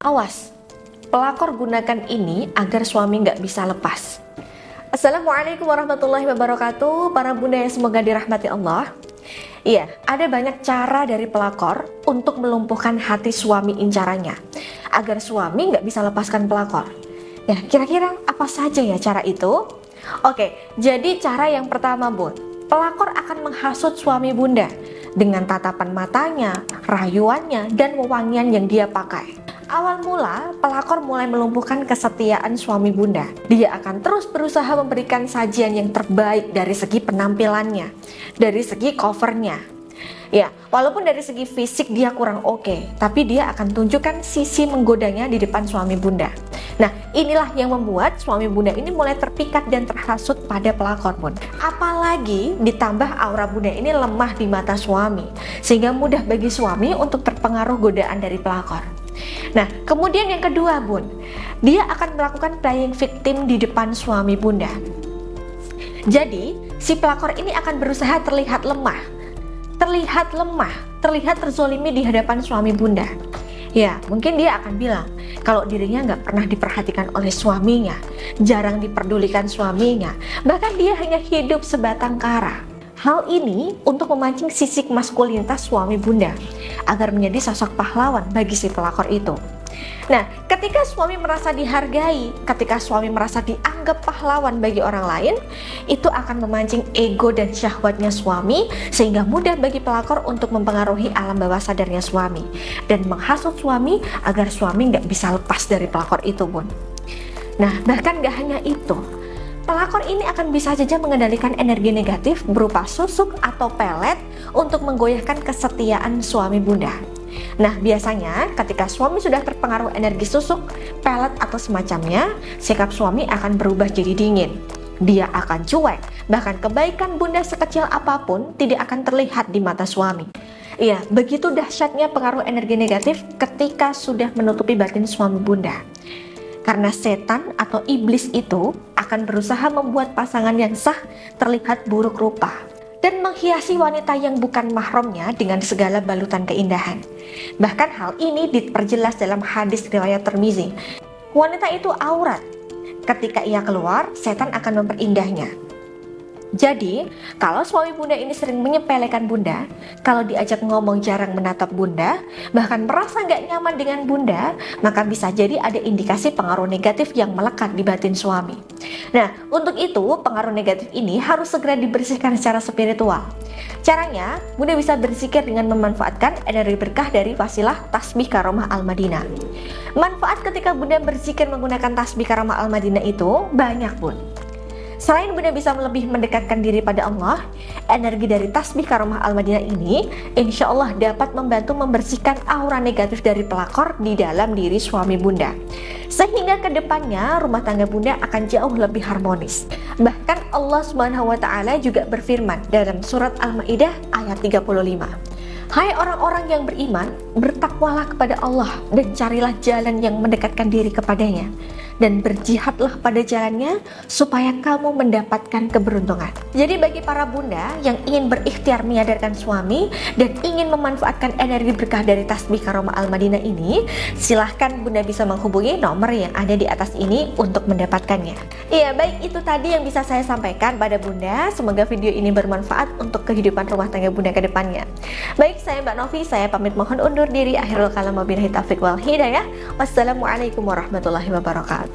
Awas, pelakor gunakan ini agar suami nggak bisa lepas. Assalamualaikum warahmatullahi wabarakatuh, para bunda yang semoga dirahmati Allah. Iya, ada banyak cara dari pelakor untuk melumpuhkan hati suami incarannya, agar suami nggak bisa lepaskan pelakor. Ya, kira-kira apa saja ya cara itu? Oke, jadi cara yang pertama, Bun, pelakor akan menghasut suami bunda dengan tatapan matanya, rayuannya, dan wewangian yang dia pakai. Awal mula, pelakor mulai melumpuhkan kesetiaan suami bunda. Dia akan terus berusaha memberikan sajian yang terbaik dari segi penampilannya, dari segi covernya. Ya, walaupun dari segi fisik dia kurang oke, tapi dia akan tunjukkan sisi menggodanya di depan suami bunda. Nah, inilah yang membuat suami bunda ini mulai terpikat dan terhasut pada pelakor, Bun. Apalagi ditambah aura bunda ini lemah di mata suami, sehingga mudah bagi suami untuk terpengaruh godaan dari pelakor. Nah, kemudian yang kedua, Bun, dia akan melakukan playing victim di depan suami bunda. Jadi, si pelakor ini akan berusaha terlihat terzolimi di hadapan suami bunda. Ya, mungkin dia akan bilang kalau dirinya nggak pernah diperhatikan oleh suaminya, jarang diperdulikan suaminya, bahkan dia hanya hidup sebatang kara. Hal ini untuk memancing sisi maskulinitas suami bunda agar menjadi sosok pahlawan bagi si pelakor itu. Nah, ketika suami merasa dihargai, ketika suami merasa dianggap pahlawan bagi orang lain, itu akan memancing ego dan syahwatnya suami sehingga mudah bagi pelakor untuk mempengaruhi alam bawah sadarnya suami dan menghasut suami agar suami nggak bisa lepas dari pelakor itu, Bun. Nah, bahkan nggak hanya itu, pelakor ini akan bisa saja mengendalikan energi negatif berupa susuk atau pelet untuk menggoyahkan kesetiaan suami bunda. Nah, biasanya ketika suami sudah terpengaruh energi susuk, pelet atau semacamnya, sikap suami akan berubah jadi dingin. Dia akan cuek, bahkan kebaikan bunda sekecil apapun tidak akan terlihat di mata suami. Iya, begitu dahsyatnya pengaruh energi negatif ketika sudah menutupi batin suami bunda. Karena setan atau iblis itu akan berusaha membuat pasangan yang sah terlihat buruk rupa dan menghiasi wanita yang bukan mahramnya dengan segala balutan keindahan. Bahkan hal ini diperjelas dalam hadis riwayat Tirmizi. Wanita itu aurat. Ketika ia keluar, setan akan memperindahnya. Jadi, kalau suami bunda ini sering menyepelekan bunda, kalau diajak ngomong jarang menatap bunda, bahkan merasa nggak nyaman dengan bunda, maka bisa jadi ada indikasi pengaruh negatif yang melekat di batin suami. Nah, untuk itu pengaruh negatif ini harus segera dibersihkan secara spiritual. Caranya, bunda bisa berzikir dengan memanfaatkan energi berkah dari wasilah tasbih karomah Al-Madinah. Manfaat ketika bunda berzikir menggunakan tasbih karomah Al-Madinah itu banyak, Bun. Selain bunda bisa lebih mendekatkan diri pada Allah, energi dari tasbih karomah Al-Madinah ini insya Allah dapat membantu membersihkan aura negatif dari pelakor di dalam diri suami bunda. Sehingga kedepannya rumah tangga bunda akan jauh lebih harmonis. Bahkan Allah Subhanahu wa Ta'ala juga berfirman dalam surat Al-Maidah ayat 35. Hai orang-orang yang beriman, bertakwalah kepada Allah dan carilah jalan yang mendekatkan diri kepadanya, dan berjihadlah pada jalannya supaya kamu mendapatkan keberuntungan. Jadi bagi para bunda yang ingin berikhtiar menyadarkan suami dan ingin memanfaatkan energi berkah dari tasbih karomah Al-Madinah ini, silahkan bunda bisa menghubungi nomor yang ada di atas ini untuk mendapatkannya. Iya, baik, itu tadi yang bisa saya sampaikan pada bunda. Semoga video ini bermanfaat untuk kehidupan rumah tangga bunda ke depannya. Baik, saya Mbak Novi, saya pamit mohon undur diri. Akhirul kalam wabillahi taufiq wal hidayah. Wassalamualaikum warahmatullahi wabarakatuh.